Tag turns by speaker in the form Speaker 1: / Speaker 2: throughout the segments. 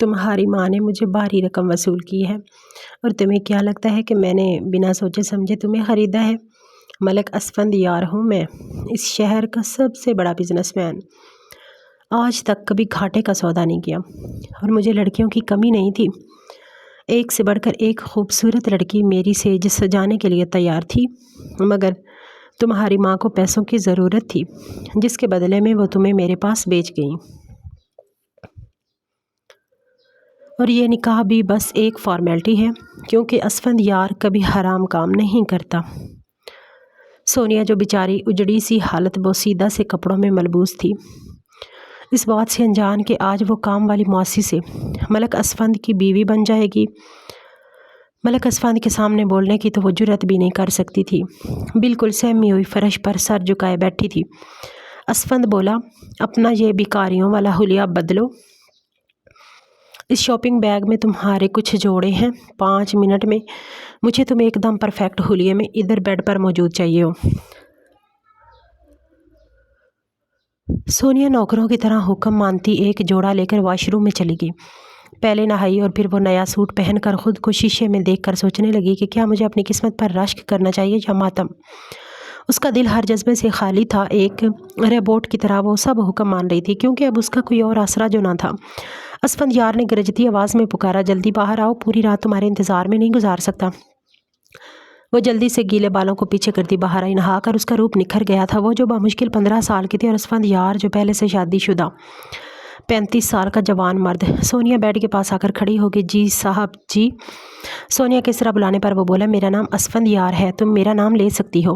Speaker 1: تمہاری ماں نے مجھے بھاری رقم وصول کی ہے اور تمہیں کیا لگتا ہے کہ میں نے بنا سوچے سمجھے تمہیں خریدا ہے؟ ملک اسفندیار ہوں میں، اس شہر کا سب سے بڑا بزنس مین۔ آج تک کبھی گھاٹے کا سودا نہیں کیا اور مجھے لڑکیوں کی کمی نہیں تھی۔ ایک سے بڑھ کر ایک خوبصورت لڑکی میری سیج سجانے کے لیے تیار تھی، مگر تمہاری ماں کو پیسوں کی ضرورت تھی جس کے بدلے میں وہ تمہیں میرے پاس بیچ گئیں، اور یہ نکاح بھی بس ایک فارمیلٹی ہے کیونکہ اسفندیار کبھی حرام کام نہیں کرتا۔ سونیا جو بیچاری اجڑی سی حالت بوسیدہ سے کپڑوں میں ملبوس تھی، اس بات سے انجان کہ آج وہ کام والی موسی سے ملک اسفند کی بیوی بن جائے گی۔ ملک اسفند کے سامنے بولنے کی تو وہ جرأت بھی نہیں کر سکتی تھی، بالکل سہمی ہوئی فرش پر سر جھکائے بیٹھی تھی۔ اسفند بولا، اپنا یہ بیکاریوں والا حلیہ بدلو، اس شاپنگ بیگ میں تمہارے کچھ جوڑے ہیں، 5 منٹ میں مجھے تم ایک دم پرفیکٹ حلیے میں ادھر بیڈ پر موجود چاہیے ہو۔ سونیا نوکروں کی طرح حکم مانتی ایک جوڑا لے کر واش روم میں چلی گئی۔ پہلے نہائی اور پھر وہ نیا سوٹ پہن کر خود کو شیشے میں دیکھ کر سوچنے لگی کہ کیا مجھے اپنی قسمت پر رشک کرنا چاہیے یا ماتم۔ اس کا دل ہر جذبے سے خالی تھا، ایک روبوٹ کی طرح وہ سب حکم مان رہی تھی کیونکہ اب اس کا کوئی اور آسرا جو نہ تھا۔ اسفندیار نے گرجتی آواز میں پکارا، جلدی باہر آؤ، پوری رات تمہارے انتظار میں نہیں گزار سکتا۔ وہ جلدی سے گیلے بالوں کو پیچھے کرتی باہر آئی۔ نہا کر اس کا روپ نکھر گیا تھا، وہ جو بمشکل 15 سال کی تھی، اور اسفندیار جو پہلے سے شادی شدہ 35 سال کا جوان مرد۔ سونیا بیڈ کے پاس آ کر کھڑی ہو گئی۔ جی صاحب جی۔ سونیا کے اس طرح بلانے پر وہ بولا، میرا نام اسفندیار ہے، تم میرا نام لے سکتی ہو۔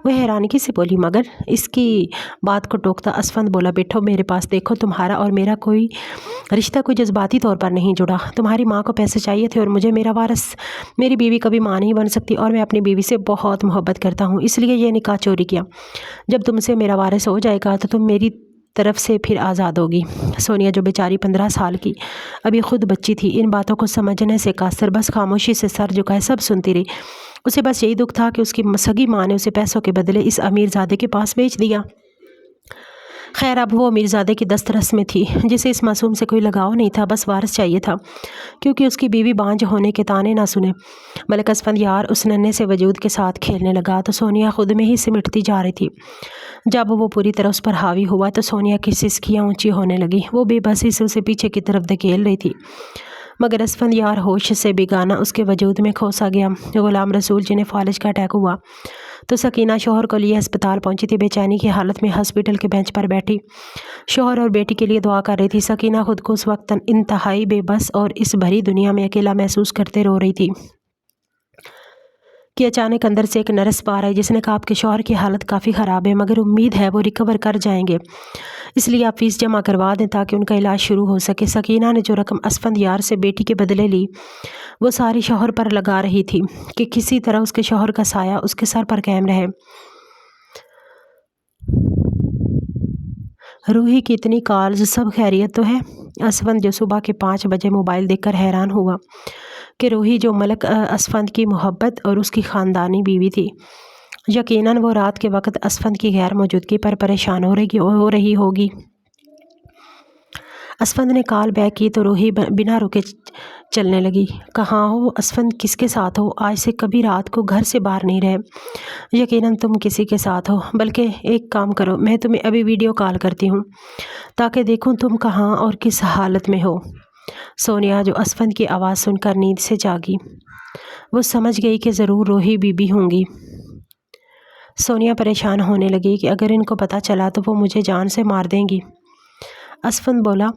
Speaker 1: وہ حیرانگی سے بولی، مگر اس کی بات کو ٹوکتا اسفند بولا، بیٹھو میرے پاس، دیکھو تمہارا اور میرا کوئی رشتہ کوئی جذباتی طور پر نہیں جڑا۔ تمہاری ماں کو پیسے چاہیے تھے اور مجھے میرا وارث۔ میری بیوی کبھی ماں نہیں بن سکتی اور میں اپنی بیوی سے بہت محبت کرتا ہوں، اس لیے یہ نکاح چوری کیا۔ جب تم سے میرا وارث ہو جائے گا تو تم میری طرف سے پھر آزاد ہوگی۔ سونیا جو بیچاری 15 سال کی ابھی خود بچی تھی، ان باتوں کو سمجھنے سے قاصر، بس خاموشی سے سر جھکائے سب سنتی رہی۔ اسے بس یہی دکھ تھا کہ اس کی سگی ماں نے اسے پیسوں کے بدلے اس امیر زادے کے پاس بیچ دیا۔ خیر اب وہ امیر زادے کی دسترس میں تھی جسے اس معصوم سے کوئی لگاؤ نہیں تھا، بس وارث چاہیے تھا کیونکہ اس کی بیوی بانجھ ہونے کے طعنے نہ سنے۔ ملک اسفندیار اس ننھے سے وجود کے ساتھ کھیلنے لگا تو سونیا خود میں ہی سمٹتی جا رہی تھی۔ جب وہ پوری طرح اس پر حاوی ہوا تو سونیا کی سسکیاں اونچی ہونے لگی، وہ بے بسی سے اسے پیچھے کی طرف دھکیل رہی تھی، مگر اسفندیار ہوش سے بیگانہ اس کے وجود میں کھوسا گیا۔ غلام رسول جنہیں فالج کا اٹیک ہوا تو سکینہ شوہر کو لیے ہسپتال پہنچی تھی، بے چینی کی حالت میں ہاسپٹل کے بینچ پر بیٹھی شوہر اور بیٹی کے لیے دعا کر رہی تھی۔ سکینہ خود کو اس وقت انتہائی بے بس اور اس بھری دنیا میں اکیلا محسوس کرتے رو رہی تھی کہ اچانک اندر سے ایک نرس باہر آئی جس نے کہا، آپ کے شوہر کی حالت کافی خراب ہے مگر امید ہے وہ ریکور کر جائیں گے، اس لیے آپ فیس جمع کروا دیں تاکہ ان کا علاج شروع ہو سکے۔ سکینہ نے جو رقم اسفندیار سے بیٹی کے بدلے لی وہ ساری شوہر پر لگا رہی تھی کہ کسی طرح اس کے شوہر کا سایہ اس کے سر پر قائم رہے۔ روحی کی اتنی کالز، سب خیریت تو ہے؟ اسفند جو صبح کے 5 بجے موبائل دیکھ کر حیران ہوا کہ روحی جو ملک اسفند کی محبت اور اس کی خاندانی بیوی تھی، یقیناً وہ رات کے وقت اسفند کی غیر موجودگی پر پریشان ہو رہی ہوگی۔ اسفند نے کال بیک کی تو روحی بنا رکے چلنے لگی۔ کہاں ہو اسفند، کس کے ساتھ ہو؟ آج سے کبھی رات کو گھر سے باہر نہیں رہے۔ یقیناً تم کسی کے ساتھ ہو، بلکہ ایک کام کرو، میں تمہیں ابھی ویڈیو کال کرتی ہوں تاکہ دیکھوں تم کہاں اور کس حالت میں ہو۔ سونیا جو اسفند کی آواز سن کر نیند سے جاگی، وہ سمجھ گئی کہ ضرور روحی بیوی ہوں گی۔ سونیا پریشان ہونے لگی کہ اگر ان کو پتہ چلا تو وہ مجھے جان سے مار دیں گی۔ اسفند بولا،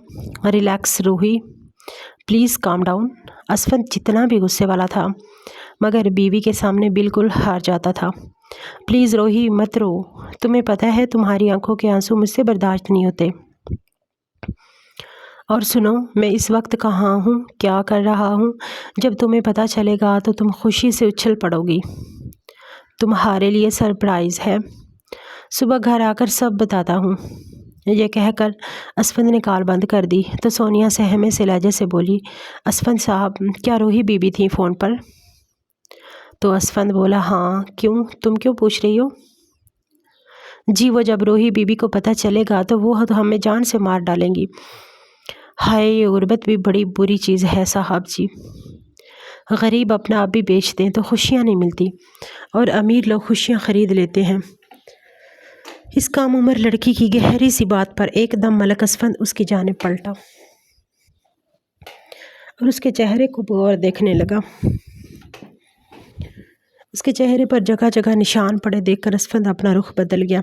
Speaker 1: relax Roohi, please calm down. Asfand جتنا بھی غصے والا تھا مگر بیوی کے سامنے بالکل ہار جاتا تھا۔ پلیز روحی مت رو، تمہیں پتہ ہے تمہاری آنکھوں کے آنسو مجھ سے برداشت نہیں ہوتے۔ اور سنو، میں اس وقت کہاں ہوں، کیا کر رہا ہوں، جب تمہیں پتہ چلے گا تو تم خوشی سے اچھل پڑو گی۔ تمہارے لیے سرپرائز ہے، صبح گھر آ کر سب بتاتا ہوں۔ یہ کہہ کر اسفند نے کال بند کر دی تو سونیا سہمے سے لہجے سے بولی، اسفند صاحب، کیا روحی بیوی تھی فون پر؟ تو اسفند بولا، ہاں، کیوں، تم کیوں پوچھ رہی ہو؟ جی وہ جب روحی بیوی کو پتہ چلے گا تو وہ ہمیں جان سے مار ڈالیں گی۔ ہائے یہ غربت بھی بڑی بری چیز ہے صاحب جی، غریب اپنا آپ بھی بیچ دیں تو خوشیاں نہیں ملتی اور امیر لوگ خوشیاں خرید لیتے ہیں۔ اس کام عمر لڑکی کی گہری سی بات پر ایک دم ملک اسفند اس کی جانب پلٹا اور اس کے چہرے کو غور دیکھنے لگا۔ اس کے چہرے پر جگہ جگہ نشان پڑے دیکھ کر اسفند اپنا رخ بدل گیا۔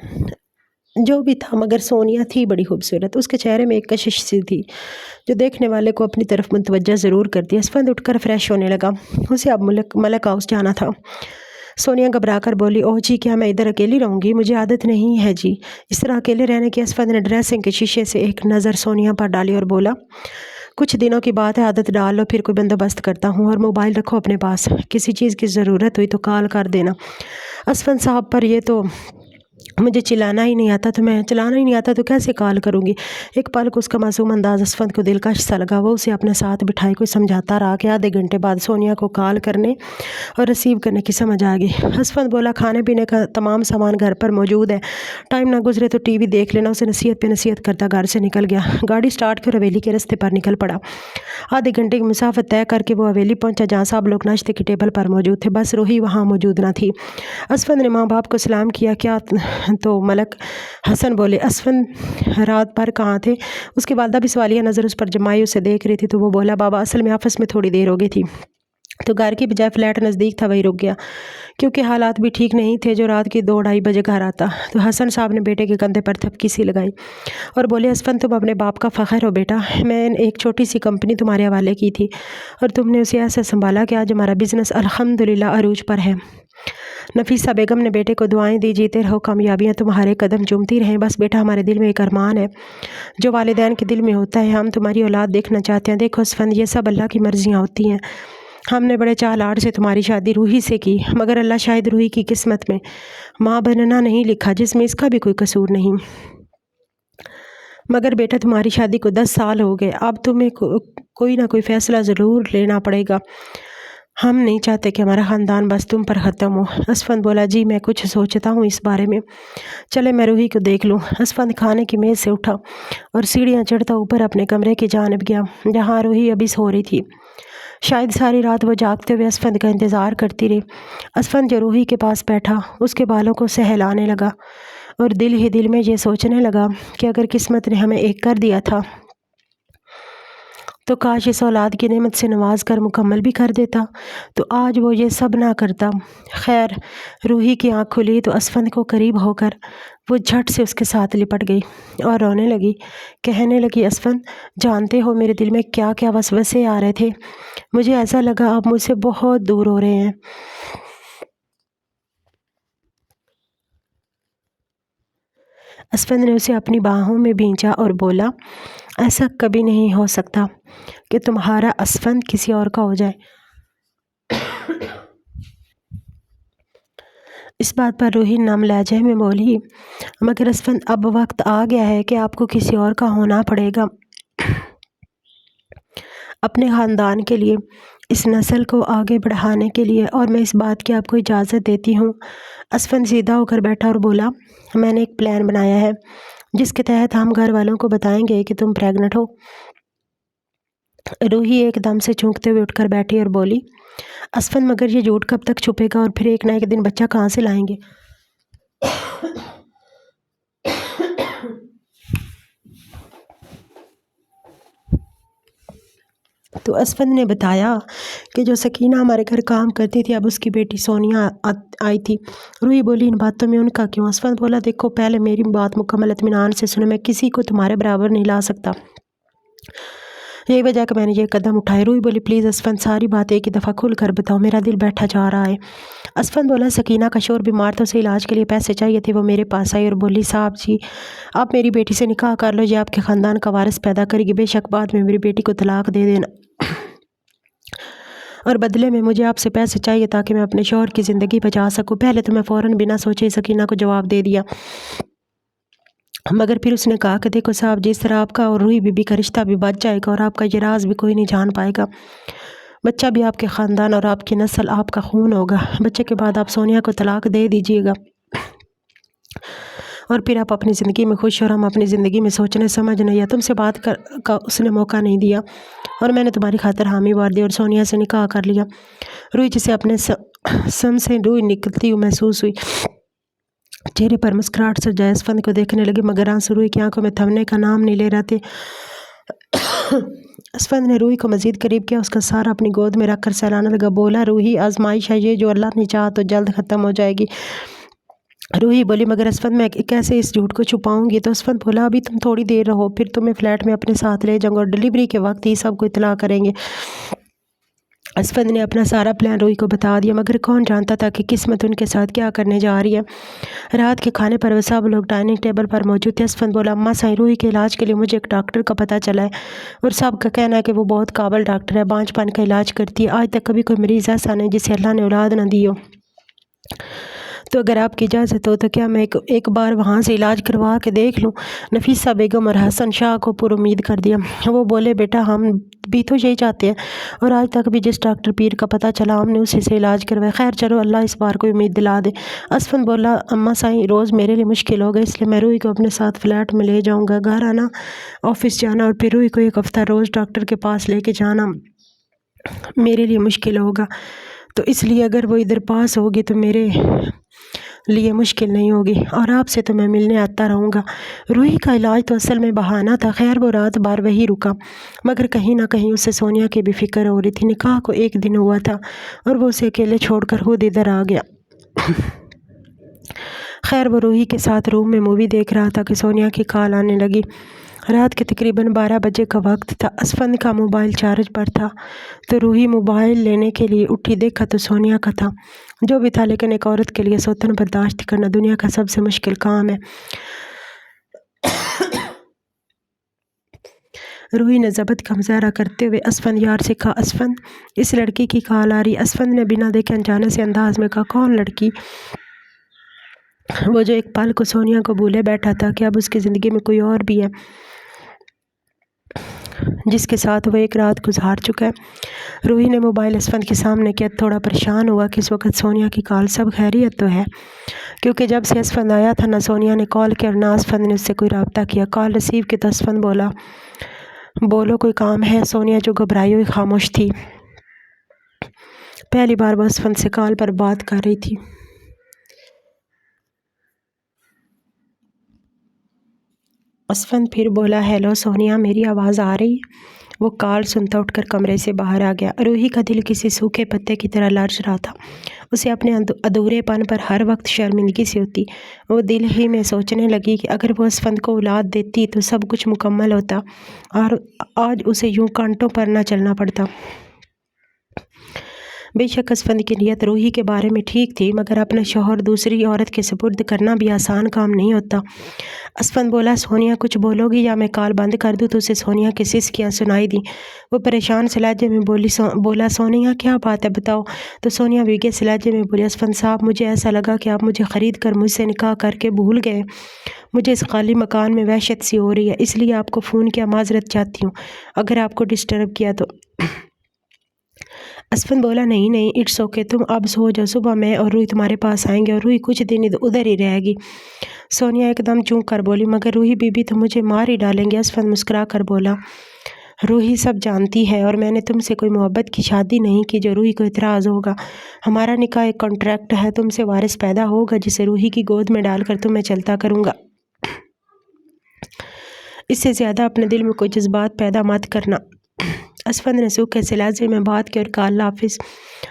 Speaker 1: جو بھی تھا مگر سونیا تھی بڑی خوبصورت، اس کے چہرے میں ایک کشش سی تھی جو دیکھنے والے کو اپنی طرف متوجہ ضرور کرتی۔ اسفند اٹھ کر فریش ہونے لگا، اسے اب ملک ہاؤس جانا تھا۔ سونیا گھبرا کر بولی، اوہ جی کیا میں ادھر اکیلی رہوں گی؟ مجھے عادت نہیں ہے جی اس طرح اکیلے رہنے کی۔ اسفند نے ڈریسنگ کے شیشے سے ایک نظر سونیا پر ڈالی اور بولا، کچھ دنوں کی بات ہے، عادت ڈال لو، پھر کوئی بندوبست کرتا ہوں، اور موبائل رکھو اپنے پاس، کسی چیز کی ضرورت ہوئی تو کال کر دینا۔ اسفند صاحب پر یہ تو مجھے چلانا ہی نہیں آتا تو کیسے کال کروں گی؟ ایک پل کو اس کا معصوم انداز اسفند کو دلکش سا لگا۔ وہ اسے اپنے ساتھ بٹھائے کوئی سمجھاتا رہا کہ آدھے گھنٹے بعد سونیا کو کال کرنے اور ریسیو کرنے کی سمجھ آ گئی۔ اسفند بولا، کھانے پینے کا تمام سامان گھر پر موجود ہے، ٹائم نہ گزرے تو ٹی وی دیکھ لینا۔ اسے نصیحت پہ نصیحت کرتا گھر سے نکل گیا۔ گاڑی سٹارٹ کر حویلی کے رستے پر نکل پڑا۔ آدھے گھنٹے کی مسافت طے کر کے وہ حویلی پہنچا جہاں سب لوگ ناشتے کی ٹیبل پر موجود تھے، بس روحی وہاں موجود نہ تھی۔ اسفند نے ماں باپ کو سلام کیا تو ملک حسن بولے، اسفند رات بھر کہاں تھے؟ اس کی والدہ بھی سوالیہ نظر اس پر جمائے اسے دیکھ رہی تھی تو وہ بولا، بابا اصل میں آفس میں تھوڑی دیر ہو گئی تھی تو گھر کی بجائے فلیٹ نزدیک تھا وہی رک گیا، کیونکہ حالات بھی ٹھیک نہیں تھے۔ جو رات کی 2-2:30 بجے گھر آتا تو حسن صاحب نے بیٹے کے کندھے پر تھپکی سی لگائی اور بولے، اسفند تم اپنے باپ کا فخر ہو بیٹا، میں نے ایک چھوٹی سی کمپنی تمہارے حوالے کی تھی اور تم نے اسے ایسے سنبھالا کہ آج ہمارا بزنس الحمدللہ عروج پر ہے۔ نفیسہ بیگم نے بیٹے کو دعائیں دی، جیتے رہو، کامیابیاں تمہارے قدم چومتی رہیں۔ بس بیٹا ہمارے دل میں ایک ارمان ہے جو والدین کے دل میں ہوتا ہے، ہم تمہاری اولاد دیکھنا چاہتے ہیں۔ دیکھو اسفند، یہ سب اللہ کی مرضیاں ہوتی ہیں، ہم نے بڑے چاہ لاڈ سے تمہاری شادی روحی سے کی، مگر اللہ شاید روحی کی قسمت میں ماں بننا نہیں لکھا، جس میں اس کا بھی کوئی قصور نہیں۔ مگر بیٹا تمہاری شادی کو 10 سال ہو گئے، اب تمہیں کوئی نہ کوئی فیصلہ ضرور لینا پڑے گا۔ ہم نہیں چاہتے کہ ہمارا خاندان بس تم پر ختم ہو۔ اسفند بولا، جی میں کچھ سوچتا ہوں اس بارے میں، چلے میں روحی کو دیکھ لوں۔ اسفند کھانے کی میز سے اٹھا اور سیڑھیاں چڑھتا اوپر اپنے کمرے کی جانب گیا جہاں روحی ابھی سو رہی تھی۔ شاید ساری رات وہ جاگتے ہوئے اسفند کا انتظار کرتی رہی۔ اسفند جو روحی کے پاس بیٹھا اس کے بالوں کو سہلانے لگا اور دل ہی دل میں یہ سوچنے لگا کہ اگر قسمت نے ہمیں ایک کر دیا تھا تو کاش اس اولاد کی نعمت سے نواز کر مکمل بھی کر دیتا تو آج وہ یہ سب نہ کرتا۔ خیر، روحی کی آنکھ کھلی تو اسفند کو قریب ہو کر وہ جھٹ سے اس کے ساتھ لپٹ گئی اور رونے لگی، کہنے لگی، اسفند جانتے ہو میرے دل میں کیا کیا وسوسے آ رہے تھے، مجھے ایسا لگا آپ مجھ سے بہت دور ہو رہے ہیں۔ اسفند نے اسے اپنی باہوں میں بھینچا اور بولا، ایسا کبھی نہیں ہو سکتا کہ تمہارا اسفند کسی اور کا ہو جائے۔ اس بات پر روحی نم لہجے میں بولی، مگر اسفند اب وقت آ گیا ہے کہ آپ کو کسی اور کا ہونا پڑے گا، اپنے خاندان کے لیے، اس نسل کو آگے بڑھانے کے لیے، اور میں اس بات کی آپ کو اجازت دیتی ہوں۔ اسفند سیدھا ہو کر بیٹھا اور بولا، میں نے ایک پلان بنایا ہے جس کے تحت ہم گھر والوں کو بتائیں گے کہ تم پریگننٹ ہو۔ روحی ایک دم سے چونکتے ہوئے اٹھ کر بیٹھی اور بولی، اسفند مگر یہ جھوٹ کب تک چھپے گا اور پھر ایک نہ ایک دن بچہ کہاں سے لائیں گے؟ تو اسفند نے بتایا کہ جو سکینہ ہمارے گھر کام کرتی تھی اب اس کی بیٹی سونیا آئی تھی۔ روحی بولی، ان باتوں میں ان کا کیوں؟ اسفند بولا، دیکھو پہلے میری بات مکمل اطمینان سے سنو، میں کسی کو تمہارے برابر نہیں لا سکتا، یہی وجہ کہ میں نے یہ قدم اٹھائے۔ روحی بولی، پلیز اسفند ساری بات ایک ہی دفعہ کھل کر بتاؤ، میرا دل بیٹھا جا رہا ہے۔ اسفند بولا، سکینہ کا شوہر بیمار تھا، اسے علاج کے لیے پیسے چاہیے تھے، وہ میرے پاس آئی اور بولی، صاحب جی آپ میری بیٹی سے نکاح کر لو، یہ آپ کے خاندان کا وارث پیدا کرے گی، بے شک بعد میں میری بیٹی کو طلاق دے دینا اور بدلے میں مجھے آپ سے پیسے چاہیے تاکہ میں اپنے شوہر کی زندگی بچا سکوں۔ پہلے تو میں فوراً بنا سوچے سکینہ کو جواب دے دیا، مگر پھر اس نے کہا کہ دیکھو صاحب جی، اس طرح آپ کا اور روحی بی بی کا رشتہ بھی بچ جائے گا اور آپ کا یہ راز بھی کوئی نہیں جان پائے گا، بچہ بھی آپ کے خاندان اور آپ کی نسل، آپ کا خون ہوگا۔ بچے کے بعد آپ سونیا کو طلاق دے دیجیے گا اور پھر آپ اپنی زندگی میں خوش اور ہم اپنی زندگی میں سوچنے سمجھنے یا تم سے بات کا اس نے موقع نہیں دیا، اور میں نے تمہاری خاطر حامی بھر دی اور سونیا سے نکاح کر لیا۔ روئی جسے اپنے سم سے روئی نکلتی ہوئی محسوس ہوئی، چہرے پر مسکراہٹ سجائے اسفند کو دیکھنے لگی، مگر آنسو روئی کی آنکھوں میں تھمنے کا نام نہیں لے رہے تھے۔ اسفند نے روئی کو مزید قریب کیا، اس کا سارا اپنی گود میں رکھ کر سہلانے لگا، بولا روحی آزمائش ہے یہ، جو اللہ نے چاہا تو جلد ختم ہو جائے گی۔ روحی بولی مگر اسفند میں کیسے اس جھوٹ کو چھپاؤں گی؟ تو اسفند بولا ابھی تم تھوڑی دیر رہو، پھر تمہیں فلیٹ میں اپنے ساتھ لے جاؤں گا اور ڈیلیوری کے وقت ہی سب کو اطلاع کریں گے۔ اسفند نے اپنا سارا پلان روئی کو بتا دیا، مگر کون جانتا تھا کہ قسمت ان کے ساتھ کیا کرنے جا رہی ہے۔ رات کے کھانے پر وہ سب لوگ ڈائننگ ٹیبل پر موجود تھے۔ اسفند بولا اماں سائیں، روحی کے علاج کے لیے مجھے ایک ڈاکٹر کا پتہ چلا ہے اور سب کا کہنا ہے کہ وہ بہت قابل ڈاکٹر ہے، بانجھ پن کا علاج کرتی ہے۔ آج تک کبھی کوئی مریض ایسا نہیں جسے اللہ نے اولاد نہ دی ہو۔ تو اگر آپ کی اجازت ہو تو کیا میں ایک بار وہاں سے علاج کروا کے دیکھ لوں؟ نفیسہ بیگم اور حسن شاہ کو پر امید کر دیا۔ وہ بولے بیٹا ہم بھی تو یہی چاہتے ہیں، اور آج تک بھی جس ڈاکٹر پیر کا پتہ چلا ہم نے اسی سے علاج کروایا۔ خیر چلو اللہ اس بار کوئی امید دلا دے۔ اسفند بولا اماں سائیں روز میرے لیے مشکل ہو گئی، اس لیے میں روحی کو اپنے ساتھ فلیٹ میں لے جاؤں گا، گھر آنا، آفس جانا اور پھر روحی کو ایک ہفتہ روز ڈاکٹر کے پاس لے کے جانا میرے لیے مشکل ہوگا، تو اس لیے اگر وہ ادھر پاس ہوگی تو میرے لیے مشکل نہیں ہوگی، اور آپ سے تو میں ملنے آتا رہوں گا۔ روحی کا علاج تو اصل میں بہانہ تھا۔ خیر وہ رات بھر وہی رکا، مگر کہیں نہ کہیں اسے سونیا کی بھی فکر ہو رہی تھی۔ نکاح کو 1 دن ہوا تھا اور وہ اسے اکیلے چھوڑ کر خود ادھر آ گیا۔ خیر وہ روحی کے ساتھ روم میں مووی دیکھ رہا تھا کہ سونیا کی کال آنے لگی۔ رات کے تقریباً 12 بجے کا وقت تھا۔ اسفند کا موبائل چارج پر تھا تو روحی موبائل لینے کے لیے اٹھی، دیکھا تو سونیا کا تھا۔ جو بھی تھا لیکن ایک عورت کے لیے سوتن برداشت کرنا دنیا کا سب سے مشکل کام ہے۔ روحی نے ضبط کا مظاہرہ کرتے ہوئے اسفند یار سے کہا اسفند اس لڑکی کی کال آ رہی۔ اسفند نے بنا دیکھے انجانے سے انداز میں کہا کون لڑکی؟ وہ جو ایک پل کو سونیا کو بھولے بیٹھا تھا کہ اب اس کی زندگی میں کوئی اور بھی ہے جس کے ساتھ وہ ایک رات گزار چکا ہے۔ روحی نے موبائل اسفند کے سامنے کیا، تھوڑا پریشان ہوا کہ اس وقت سونیا کی کال، سب خیریت تو ہے؟ کیونکہ جب سے اسفند آیا تھا نہ سونیا نے کال کیا اور نہ اسفند نے اس سے کوئی رابطہ کیا۔ کال ریسیو کی تو اسفند بولا بولو کوئی کام ہے؟ سونیا جو گھبرائی ہوئی خاموش تھی، پہلی بار وہ اسفند سے کال پر بات کر رہی تھی۔ اسفند پھر بولا ہیلو سونیا میری آواز آ رہی ہے؟ وہ کال سنتا اٹھ کر کمرے سے باہر آ گیا۔ روحی کا دل کسی سوکھے پتے کی طرح لرز رہا تھا، اسے اپنے ادھورے پن پر ہر وقت شرمندگی سی ہوتی۔ وہ دل ہی میں سوچنے لگی کہ اگر وہ اسفند کو اولاد دیتی تو سب کچھ مکمل ہوتا اور آج اسے یوں کانٹوں پر نہ چلنا پڑتا۔ بے شک اسفند کی نیت روحی کے بارے میں ٹھیک تھی، مگر اپنا شوہر دوسری عورت کے سپرد کرنا بھی آسان کام نہیں ہوتا۔ اسفند بولا سونیا کچھ بولو گی یا میں کال بند کر دوں؟ تو اسے سونیا کی سسکیاں سنائی دی۔ وہ پریشان سے لہجے میں بولا سونیا کیا بات ہے بتاؤ؟ تو سونیا بھیگے سے لہجے میں بولی اسفند صاحب مجھے ایسا لگا کہ آپ مجھے خرید کر مجھ سے نکاح کر کے بھول گئے۔ مجھے اس خالی مکان میں وحشت سی ہو رہی ہے، اس لیے آپ کو فون کیا، معذرت چاہتی ہوں اگر آپ کو ڈسٹرب کیا تو۔ اسفند بولا نہیں اٹس اوکے، تم اب سو جاؤ، صبح میں اور روحی تمہارے پاس آئیں گے اور روحی کچھ دن ادھر ہی رہے گی۔ سونیا ایک دم چونک کر بولی مگر روحی بی بی تو مجھے مار ہی ڈالیں گے۔ اسفند مسکرا کر بولا روحی سب جانتی ہے اور میں نے تم سے کوئی محبت کی شادی نہیں کی جو روحی کو اعتراض ہوگا۔ ہمارا نکاح ایک کانٹریکٹ ہے، تم سے وارث پیدا ہوگا جسے روحی کی گود میں ڈال کر تمہیں چلتا کروں گا۔ اس سے زیادہ اپنے دل میں کوئی جذبات پیدا مت کرنا۔ اسفند نے سوکھے سے لہجے میں بات کی اور کہا اللہ حافظ،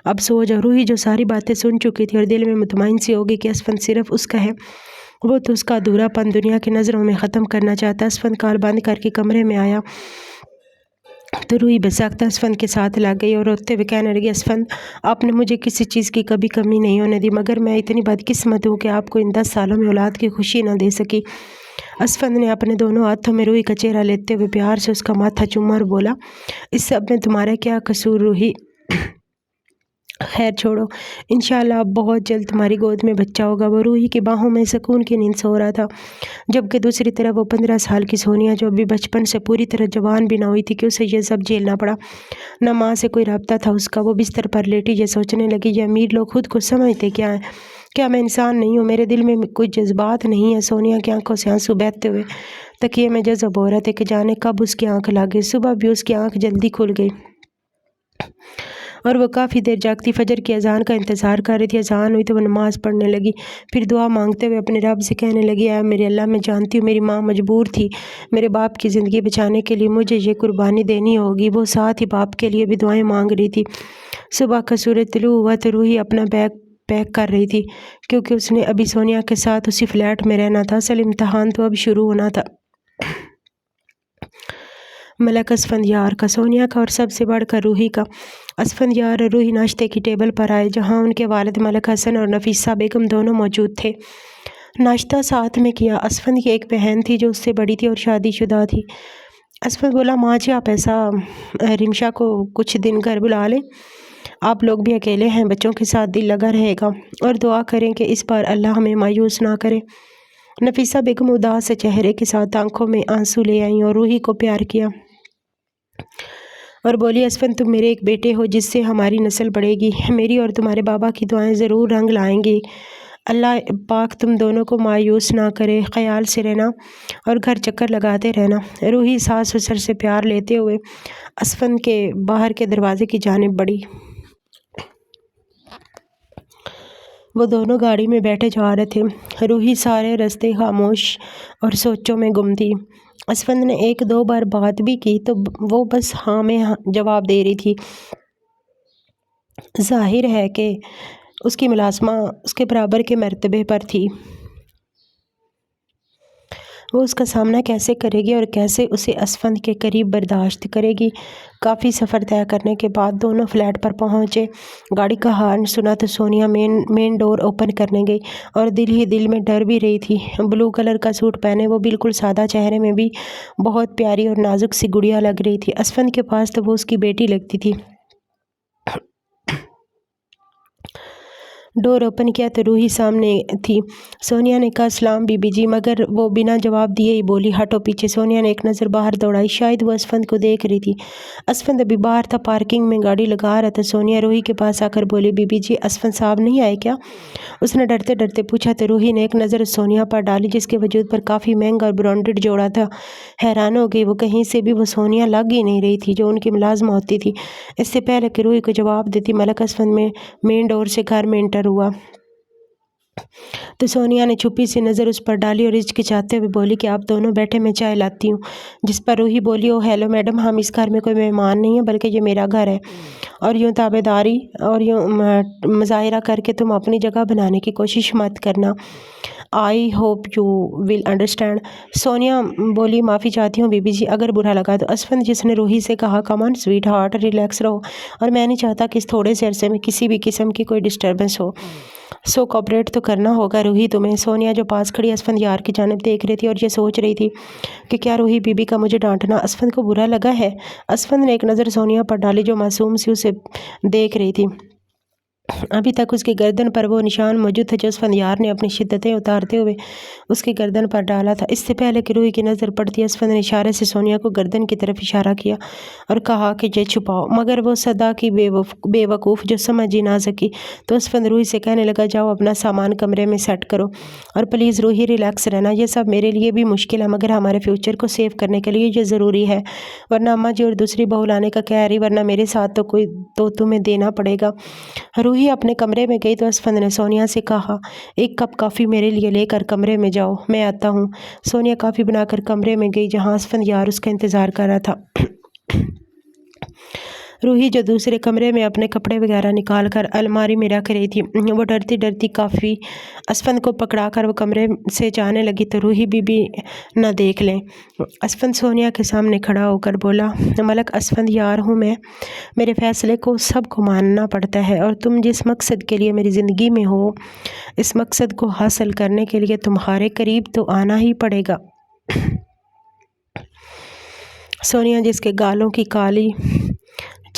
Speaker 1: اب سو جاؤ۔ روحی جو ساری باتیں سن چکی تھی اور دل میں مطمئن سی ہوگی کہ اسفند صرف اس کا ہے، وہ تو اس کا ادھورا پن دنیا کی نظروں میں ختم کرنا چاہتا۔ اسفند کال بند کر کے کمرے میں آیا تو روحی بساختہ اسفند کے ساتھ لگ گئی اور روتے ہوئے کہنے لگی اسفند آپ نے مجھے کسی چیز کی کبھی کمی نہیں ہونے دی، مگر میں اتنی بدقسمت ہوں کہ آپ کو ان 10 سالوں میں اولاد کی خوشی نہ دے سکی۔ اسفند نے اپنے دونوں ہاتھوں میں روحی کا چہرہ لیتے ہوئے پیار سے اس کا ماتھا چوما اور بولا اس سب میں تمہارا کیا قصور روحی؟ خیر چھوڑو، انشاءاللہ اب بہت جلد تمہاری گود میں بچہ ہوگا۔ وہ روحی کی باہوں میں سکون کی نیند سو رہا تھا، جبکہ دوسری طرف وہ 15 سال کی سونیا، جو ابھی بچپن سے پوری طرح جوان بھی نہ ہوئی تھی کہ اسے یہ سب جھیلنا پڑا، نہ ماں سے کوئی رابطہ تھا اس کا۔ وہ بستر پر لیٹی یہ سوچنے لگی، یہ امیر لوگ خود کو سمجھتے کیا ہیں؟ کیا میں انسان نہیں ہوں؟ میرے دل میں کوئی جذبات نہیں ہے؟ سونیا کی آنکھوں سے آنسو بہتے ہوئے تکیے میں جذب ہو رہے تھے کہ جانے کب اس کی آنکھ لگ گئی۔ صبح بھی اس کی آنکھ جلدی کھل گئی اور وہ کافی دیر جاگتی فجر کی اذان کا انتظار کر رہی تھی۔ اذان ہوئی تو وہ نماز پڑھنے لگی، پھر دعا مانگتے ہوئے اپنے رب سے کہنے لگی، اے میرے اللہ، میں جانتی ہوں میری ماں مجبور تھی، میرے باپ کی زندگی بچانے کے لیے مجھے یہ قربانی دینی ہوگی۔ وہ ساتھ ہی باپ کے لیے بھی دعائیں مانگ رہی تھی۔ صبح کا سورج طلوع ہوا تو روحی اپنا بیگ پیک کر رہی تھی، کیونکہ اس نے ابھی سونیا کے ساتھ اسی فلیٹ میں رہنا تھا۔ اصل امتحان تو اب شروع ہونا تھا، ملک اسفندیار کا، سونیا کا اور سب سے بڑھ کر روحی کا۔ اسفندیار اور روحی ناشتے کی ٹیبل پر آئے، جہاں ان کے والد ملک حسن اور نفیسہ بیگم دونوں موجود تھے۔ ناشتہ ساتھ میں کیا۔ اسفند کی ایک بہن تھی جو اس سے بڑی تھی اور شادی شدہ تھی۔ اسفند بولا، ماں جی آپ ایسا رمشا کو کچھ دن گھر بلا لیں، آپ لوگ بھی اکیلے ہیں، بچوں کے ساتھ دل لگا رہے گا، اور دعا کریں کہ اس بار اللہ ہمیں مایوس نہ کرے۔ نفیسہ بیگم اداس چہرے کے ساتھ آنکھوں میں آنسو لے آئیں اور روحی کو پیار کیا اور بولی، اسفند تم میرے ایک بیٹے ہو جس سے ہماری نسل بڑھے گی، میری اور تمہارے بابا کی دعائیں ضرور رنگ لائیں گی، اللہ پاک تم دونوں کو مایوس نہ کرے، خیال سے رہنا اور گھر چکر لگاتے رہنا۔ روحی ساس سسر سے پیار لیتے ہوئے اسفند کے باہر کے دروازے کی جانب بڑھی۔ وہ دونوں گاڑی میں بیٹھے جا رہے تھے۔ روحی سارے راستے خاموش اور سوچوں میں گم تھی۔ اسفند نے ایک دو بار بات بھی کی تو وہ بس ہاں میں جواب دے رہی تھی۔ ظاہر ہے کہ اس کی ملازمہ اس کے برابر کے مرتبے پر تھی، وہ اس کا سامنا کیسے کرے گی اور کیسے اسے اسفند کے قریب برداشت کرے گی۔ کافی سفر طے کرنے کے بعد دونوں فلیٹ پر پہنچے۔ گاڑی کا ہارن سنا تو سونیا مین ڈور اوپن کرنے گئی اور دل ہی دل میں ڈر بھی رہی تھی۔ بلو کلر کا سوٹ پہنے وہ بالکل سادہ، چہرے میں بھی بہت پیاری اور نازک سی گڑیا لگ رہی تھی۔ اسفند کے پاس تو وہ اس کی بیٹی لگتی تھی۔ ڈور اوپن کیا تو روحی سامنے تھی۔ سونیا نے کہا، سلام بی بی جی، مگر وہ بنا جواب دیے ہی بولی، ہٹو پیچھے۔ سونیا نے ایک نظر باہر دوڑائی، شاید وہ اسفند کو دیکھ رہی تھی۔ اسفند ابھی باہر تھا، پارکنگ میں گاڑی لگا رہا تھا۔ سونیا روحی کے پاس آ کر بولی، بی بی جی، اسفند صاحب نہیں آئے کیا؟ اس نے ڈرتے ڈرتے پوچھا تو روحی نے ایک نظر سونیا پر ڈالی، جس کے وجود پر کافی مہنگا اور برانڈڈ جوڑا تھا۔ حیران ہو گئی، وہ کہیں سے بھی وہ سونیا لگ ہی نہیں رہی تھی جو ان کی ملازمہ ہوتی تھی۔ اس سے پہلے کہ روحی کو جواب دیتی، ملک اسفند میں مین ڈور سے گھر میں انٹر ہوا تو سونیا نے چھپی سی نظر اس پر ڈالی اور ہچکچاتے ہوئے بولی کہ آپ دونوں بیٹھے، میں چائے لاتی ہوں۔ جس پر روحی بولی، او ہیلو میڈم، ہم اس گھر میں کوئی مہمان نہیں ہیں بلکہ یہ میرا گھر ہے، اور یوں تابعداری اور یوں مظاہرہ کر کے تم اپنی جگہ بنانے کی کوشش مت کرنا۔ I hope you will understand. Sonia بولی، معافی چاہتی ہوں بی بی جی، اگر برا لگا تو۔ اسفند، جس نے روحی سے کہا، کم آن سویٹ ہارٹ، ریلیکس رہو، اور میں نہیں چاہتا کہ اس تھوڑے سے عرصے میں کسی بھی قسم کی کوئی ڈسٹربنس ہو، سو کوآپریٹ تو کرنا ہوگا روحی تمہیں۔ سونیا جو پاس کھڑی اسفند یار کی جانب دیکھ رہی تھی اور یہ سوچ رہی تھی کہ کیا روحی بی بی کا مجھے ڈانٹنا اسفند کو برا لگا ہے؟ اسفند نے ایک نظر سونیا پر ڈالی جو معصوم سی اسے دیکھ رہی تھی۔ ابھی تک اس کی گردن پر وہ نشان موجود تھا جو اسفندیار نے اپنی شدتیں اتارتے ہوئے اس کی گردن پر ڈالا تھا۔ اس سے پہلے کہ روحی کی نظر پڑتی، اسفند نے اشارے سے سونیا کو گردن کی طرف اشارہ کیا اور کہا کہ یہ چھپاؤ، مگر وہ صدا کی بے وقوف جو سمجھ ہی نہ سکی تو اسفند روحی سے کہنے لگا، جاؤ اپنا سامان کمرے میں سیٹ کرو، اور پلیز روحی ریلیکس رہنا، یہ سب میرے لیے بھی مشکل ہے مگر ہمارے فیوچر کو سیو کرنے کے لیے یہ ضروری ہے، ورنہ اماں جی اور دوسری بہو لانے کا کہہ رہی، ورنہ میرے ساتھ تو تمہیں دینا پڑے گا۔ روحی اپنے کمرے میں گئی تو اسفند نے سونیا سے کہا، ایک کپ کافی میرے لیے لے کر کمرے میں جاؤ، میں آتا ہوں۔ سونیا کافی بنا کر کمرے میں گئی جہاں اسفند یار اس کا انتظار کر رہا تھا۔ روحی جو دوسرے کمرے میں اپنے کپڑے وغیرہ نکال کر الماری میں رکھ رہی تھی، وہ ڈرتی ڈرتی کافی اسفند کو پکڑا کر وہ کمرے سے جانے لگی تو روحی بی نہ دیکھ لیں۔ اسفند سونیا کے سامنے کھڑا ہو کر بولا، ملک اسفند یار ہوں میں، میرے فیصلے کو سب کو ماننا پڑتا ہے، اور تم جس مقصد کے لیے میری زندگی میں ہو، اس مقصد کو حاصل کرنے کے لیے تمہارے قریب تو آنا ہی پڑے گا۔ سونیا، جس کے گالوں کی کالی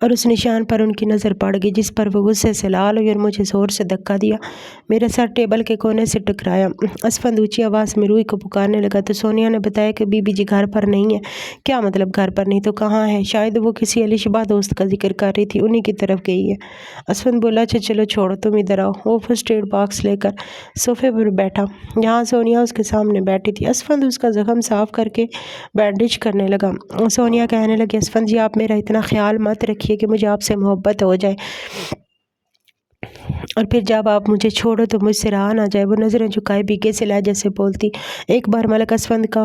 Speaker 1: اور اس نشان پر ان کی نظر پڑ گئی جس پر وہ غصے سے لال ہوئی اور مجھے زور سے دھکا دیا۔ میرا سر ٹیبل کے کونے سے ٹکرایا۔ اسفند اونچی آواز میں روحی کو پکارنے لگا تو سونیا نے بتایا کہ بی بی جی گھر پر نہیں ہے۔ کیا مطلب گھر پر نہیں؟ تو کہاں ہے؟ شاید وہ کسی علی شبہ دوست کا ذکر کر رہی تھی، انہی کی طرف گئی ہے۔ اسفند بولا اچھا چلو چھوڑو، تم ادھر آؤ۔ وہ فرسٹ ایڈ باکس لے کر صوفے پر بیٹھا جہاں سونیا اس کے سامنے بیٹھی تھی۔ اسفند اس کا زخم صاف کر کے بینڈیج کرنے لگا۔ سونیا کہنے لگی اسفند جی آپ میرا اتنا خیال مت رکھیے کہ مجھے آپ سے محبت ہو جائے اور پھر جب آپ مجھے چھوڑو تو مجھ سے رہا نہ جائے۔ وہ نظریں جھکائے بھیگے سے لہجے سے بولتی۔ ایک بار ملک اسفند کا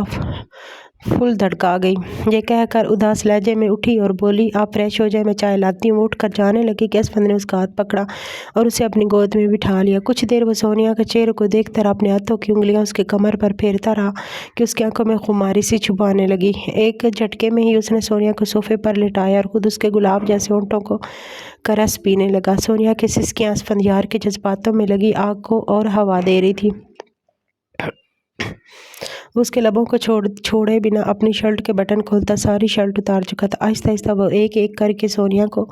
Speaker 1: فل دھڑکا گئی۔ یہ کہہ کر اداس لہجے میں اٹھی اور بولی آپ فریش ہو جائیں میں چائے لاتی ہوں۔ وہ اٹھ کر جانے لگی کہ اسفند نے اس کا ہاتھ پکڑا اور اسے اپنی گود میں بٹھا لیا۔ کچھ دیر وہ سونیا کے چہرے کو دیکھتا رہا، اپنے ہاتھوں کی انگلیاں اس کے کمر پر پھیرتا رہا کہ اس کی آنکھوں میں خماری سی چھپانے لگی۔ ایک جھٹکے میں ہی اس نے سونیا کو صوفے پر لٹایا اور خود اس کے گلاب جیسے ہونٹوں کو کا رس پینے لگا۔ سونیا کی سسکیاں اسفند یار کے جذباتوں میں لگی آگ کو اور ہوا دے رہی تھی۔ وہ اس کے لبوں کو چھوڑے بنا اپنی شرٹ کے بٹن کھولتا ساری شرٹ اتار چکا تھا۔ آہستہ آہستہ وہ ایک ایک کر کے سونیا کو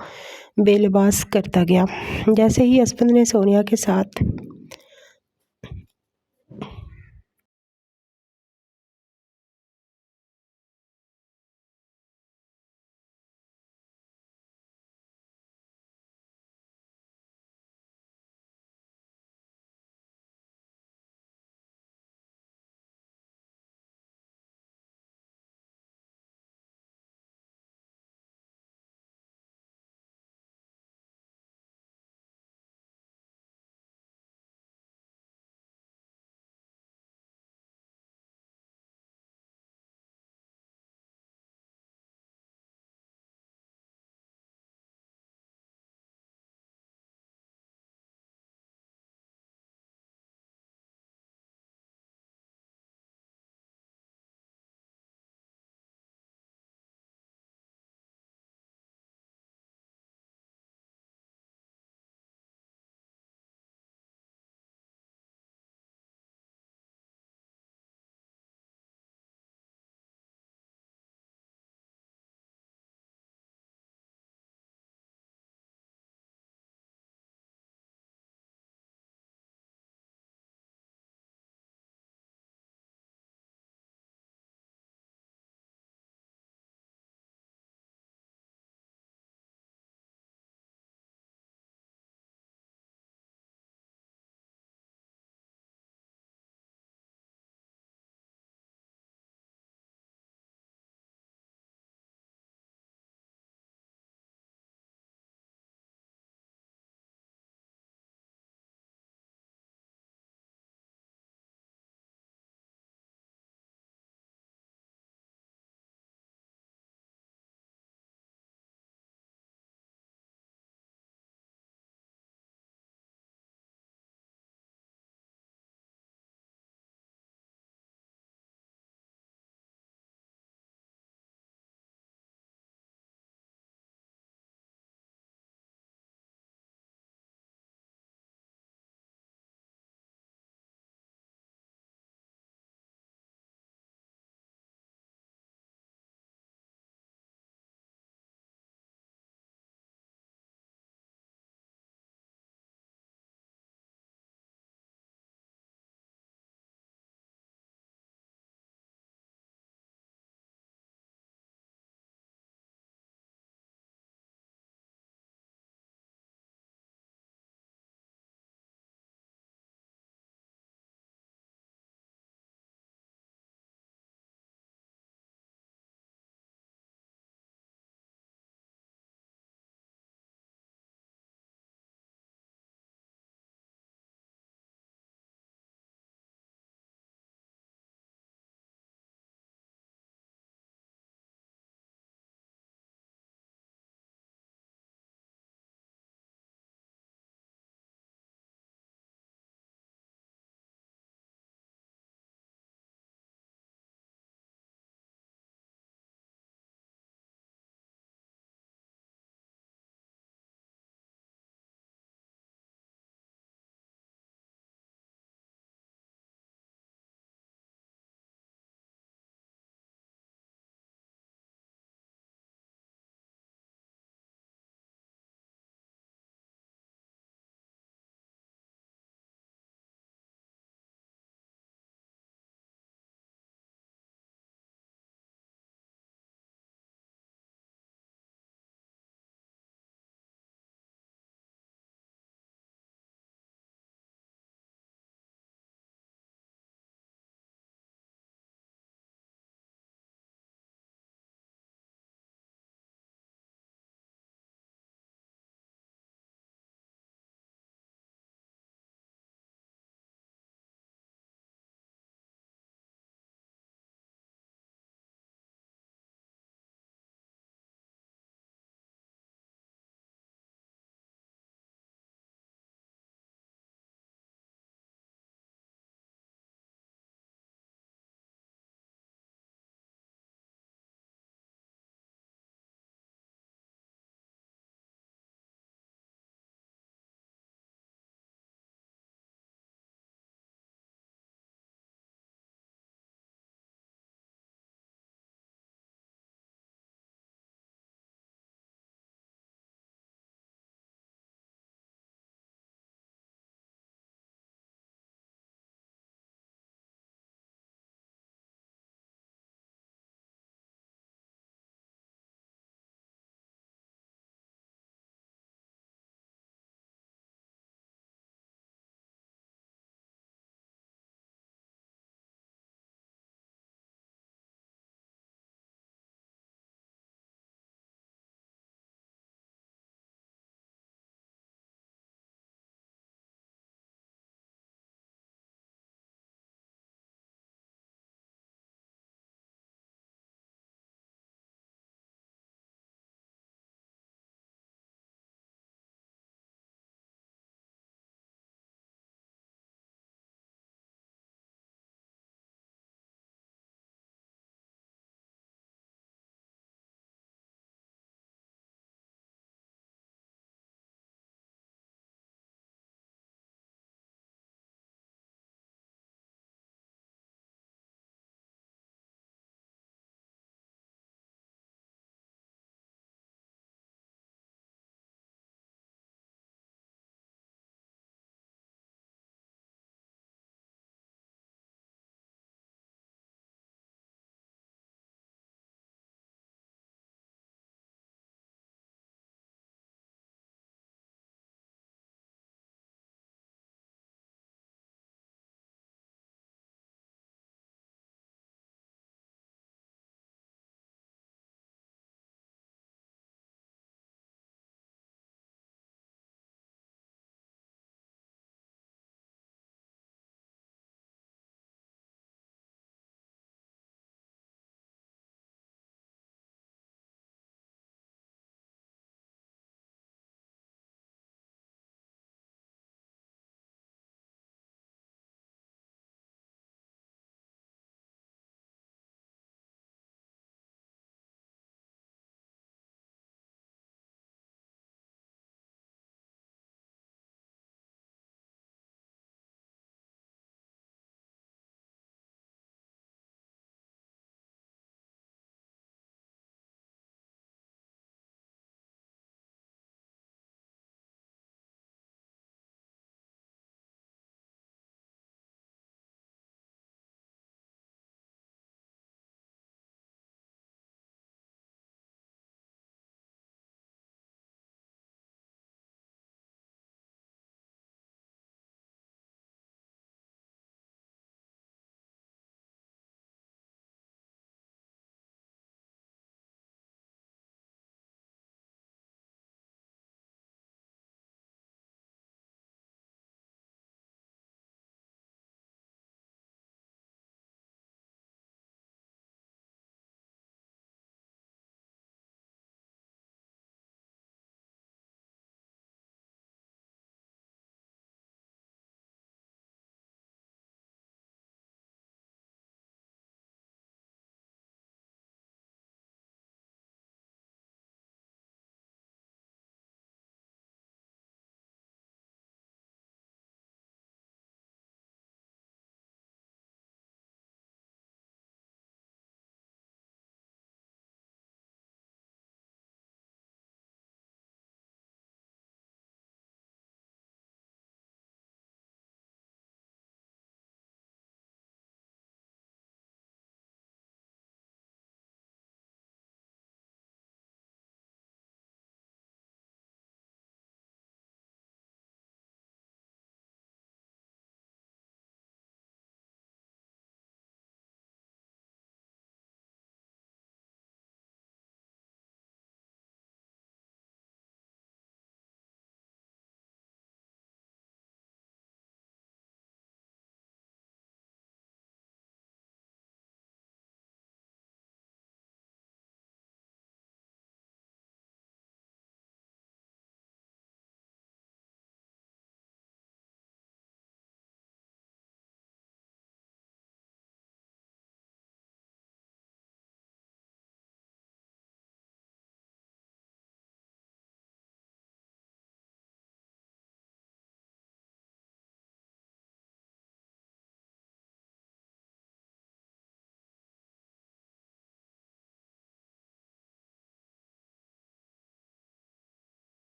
Speaker 1: بے لباس کرتا گیا۔ جیسے ہی اسفند نے سونیا کے ساتھ